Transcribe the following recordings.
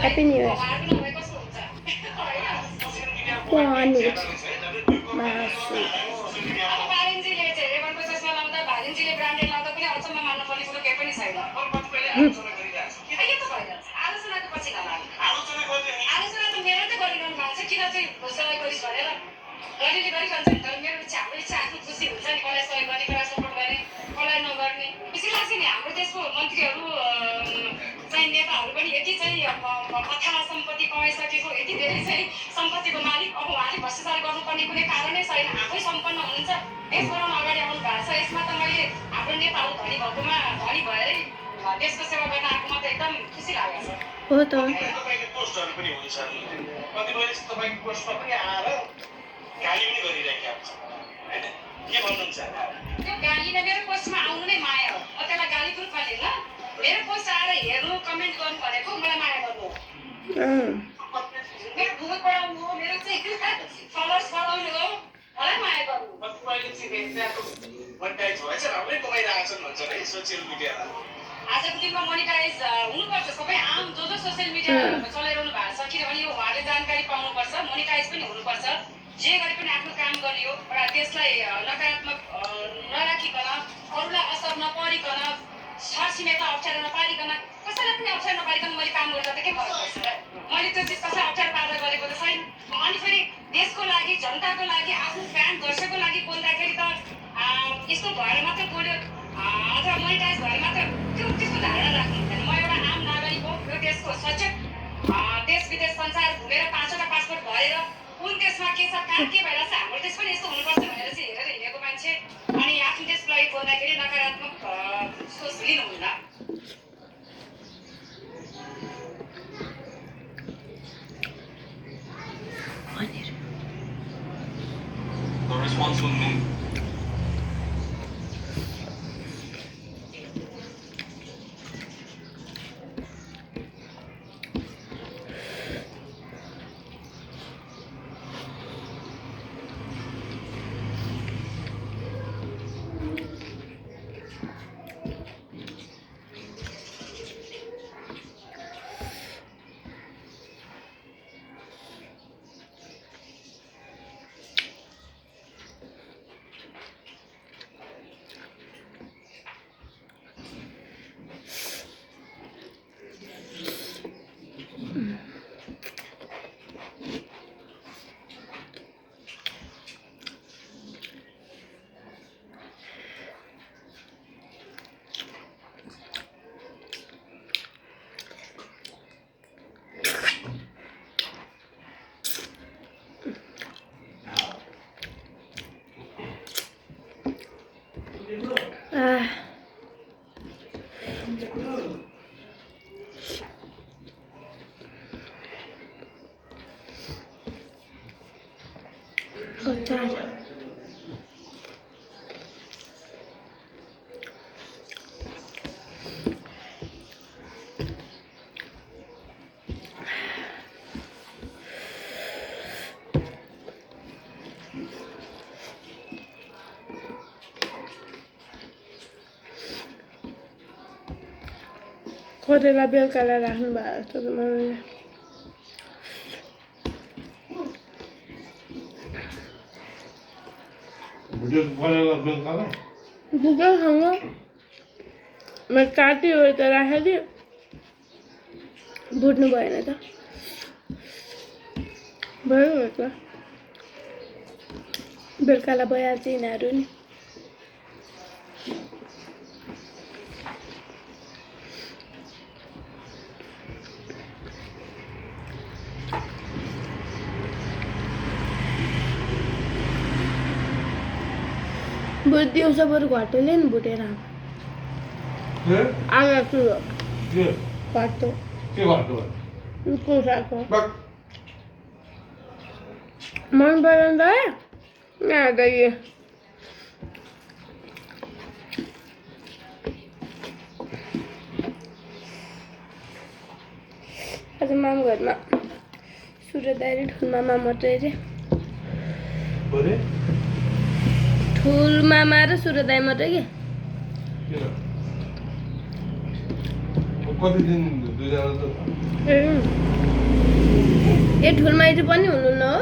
Happy New Year. Paneer मासु नेताहरू पनि यति चाहिँ अथाह सम्पत्ति कमाइसकेको यति धेरै चाहिँ सम्पत्तिको मालिक अब उहाँले भ्रष्टाचार गर्नुपर्ने कुनै कारणै छैन आफै सम्पन्न हुनुहुन्छ देश बनाउन अगाडि आउनु भएको छ यसमा त मैले हाम्रो नेताहरू धनी भएकोमा धनी भएरै देशको सेवा गर्न आएकोमा त एकदम खुसी लागेको छ हो त तपाईँको पोस्टहरू पनि हुन्छ कतिपय तपाईँको पोस्टमा पनि आएर गाली पनि गरिरहेका हुन्छ होइन के भन्नुहुन्छ त्यो गाली नै मेरो पोस्टमा आउनु नै माया हो म त्यसलाई गाली पनि लिन्न मेरो पोस्ट आएर हेर्नु कमेन्ट गर्नु भनेको मलाई माया गर्नु हो मेरो भूमि बढाउनु हो मेरो चाहिँ फलोवर्स बढाउनु हो मलाई माया गर्नु कतिपयले चाहिँ व्यक्तिको मोनिटाइज भएछ राम्रै कमाइरहेको छन् भन्छ है सोसियल मिडियामा आजको दिनमा मोनिटाइज हुनुपर्छ सबै आम जो सोसियल मिडिया चलाइरहनु भएको छ किनभने यो उहाँले जानकारी पाउनुपर्छ मोनिटाइज पनि हुनुपर्छ जे गरे पनि आफ्नो काम गर्ने हो र त्यसलाई नकारात्मक नराखिकन अरूलाई असर नपरिकन छरछिमेकलाई अप्ठ्यारो नपारिकन कसैलाई पनि अप्ठ्यारो नपारिकन मैले काम गर्दा त के भयो मैले त्यो चिज कसैलाई अप्ठ्यारो पारेर गरेको त छैन अनि फेरि देशको लागि जनताको लागि आफ्नो फ्यान दर्शकको लागि बोल्दाखेरि त यस्तो भएर मात्रै बोल्यो अथवा मोनिटाइज भएर मात्र त्यस्तो धारणा राख्नु हुँदैन म एउटा आम नागरिक हो यो देशको सचेत देश विदेश संसार घुमेर 5वटा पासपोर्ट भरेर कुन देशमा के छ कहाँ के भइरहेछ हाम्रो देश पनि यस्तो हुनुपर्छ भनेर चाहिँ हेरेर हिँडेको मान्छे अनि आफ्नो देशको लागि बोल्दाखेरि नकारात्मक सोच लिनुहुन्न The responsible move. कतिलाई बेलुकालाई राख्नु भएको जस्तो त मलाई बुकासँग मैले काट्यो त राखेको बुट्नु भएन त भयो त बेलुकालाई भइहाल्छ यिनीहरू नि दिउँसो बरु घटेले नि भुटेर आमा चुरो घट्यो कुखुराको मन पऱ्यो नि त यहाँ त यो आज माम घरमा सूर्यदाय र ठुलमामा मात्रै रे ठुलमामा र सूर्यदाय मात्रै के कति दिन दुईजना त ए ठुलमाइती पनि हुनुहुन्न हो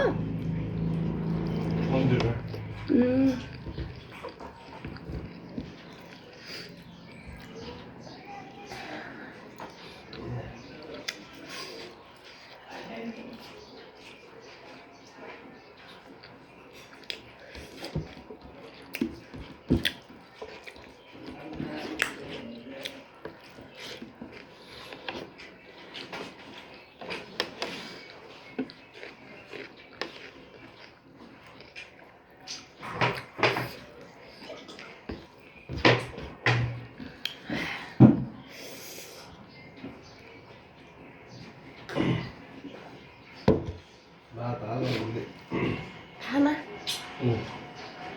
खाना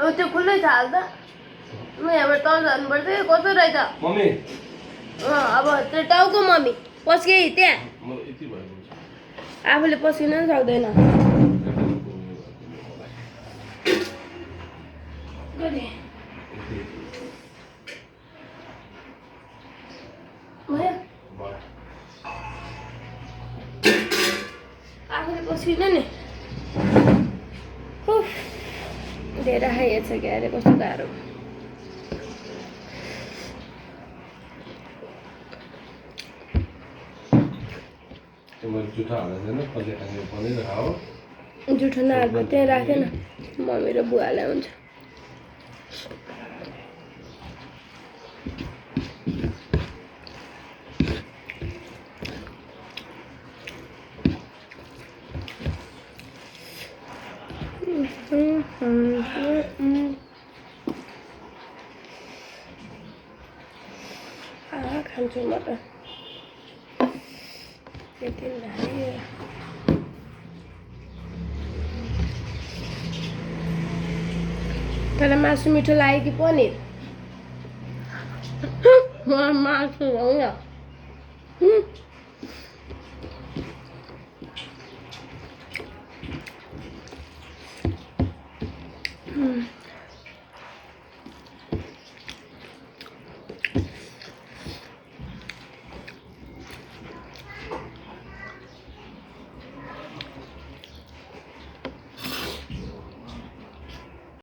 अब त्यो खुल्लै छ हाल त म यहाँबाट तल जानुपर्छ कस्तो रहेछ मम्मी अब त्यो टाउको मम्मी पस्के त्यहाँ आफूले पस्किन पनि सक्दैन आफूले पस्किन नि धेरै खाइएको छ क्या अरे कस्तो गाह्रो जुठा हाल्दैन कहिले खाने पनि खाओ जुठो नहाल्नु त्यहाँ राखेन मम्मी र बुवालाई हुन्छ खान्छु म त यति लाग्यो तर मासु मिठो लाग्यो कि पनिर मासु हो न